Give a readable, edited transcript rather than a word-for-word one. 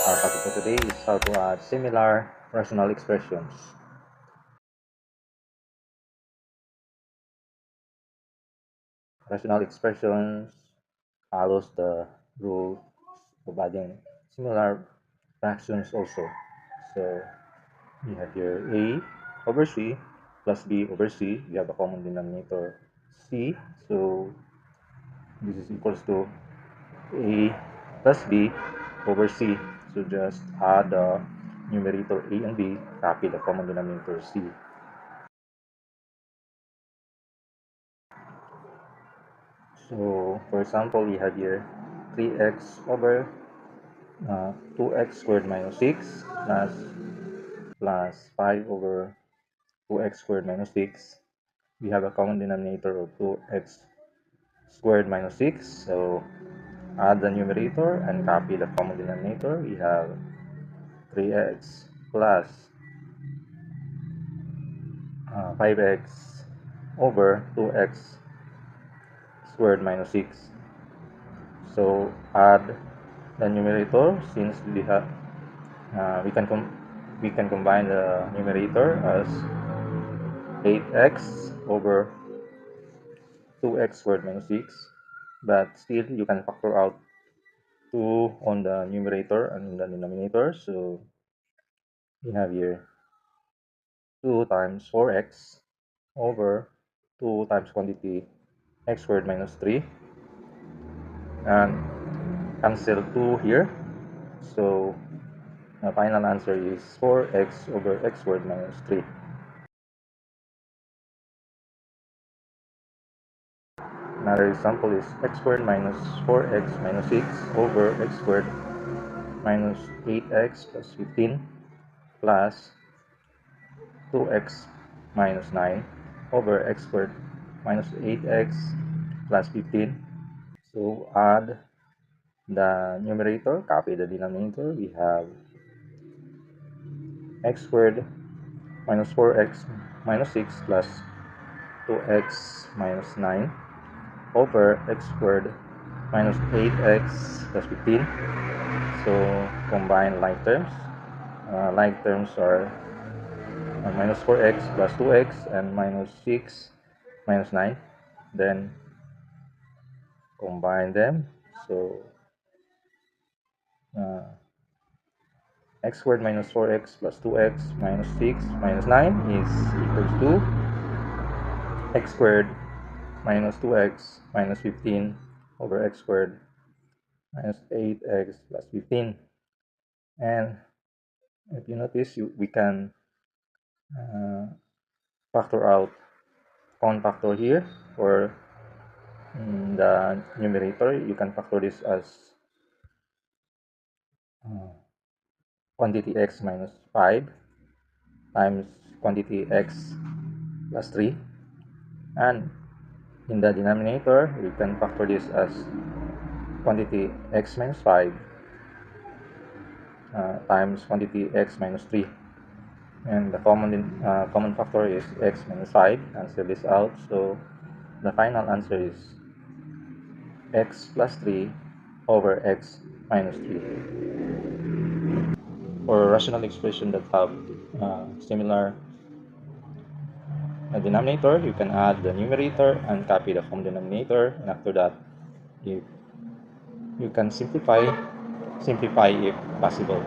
Our topic for today is how to add similar rational expressions. Rational expressions follows the rule of adding similar fractions also. So we have here a over c plus b over c. We have a common denominator c. So this is equals to a plus b over c. So just add the numerator a and b, copy the common denominator c. So, for example, we have here 3x over 2x squared minus 6 plus 5 over 2x squared minus 6. We have a common denominator of 2x squared minus 6. So, add the numerator and copy the common denominator. We have 3x plus 5x over 2x squared minus 6. So, add the numerator since we can combine the numerator as 8x over 2x squared minus 6, but still you can factor out 2 on the numerator and in the denominator. So we have here 2 times 4x over 2 times quantity x squared minus 3, and cancel 2 here. So the final answer is 4x over x squared minus 3. Another example is x squared minus 4x minus 6 over x squared minus 8x plus 15 plus 2x minus 9 over x squared minus 8x plus 15. So add the numerator, copy the denominator. We have x squared minus 4x minus 6 plus 2x minus 9 over x squared minus 8x plus 15. So combine like terms. Like terms are minus 4x plus 2x and minus 6 minus 9. Then combine them. So x squared minus 4x plus 2x minus 6 minus 9 is equals to x squared minus 2x minus 15 over x squared minus 8x plus 15. And if you notice, we can factor out common factor here, or in the numerator you can factor this as quantity x minus 5 times quantity x plus 3, and in the denominator we can factor this as quantity x minus 5 times quantity x minus 3, and the common factor is x minus 5. Cancel this out, so the final answer is x plus 3 over x minus 3. For rational expression that have similar denominator, you can add the numerator and copy the common denominator, and after that you can simplify if possible.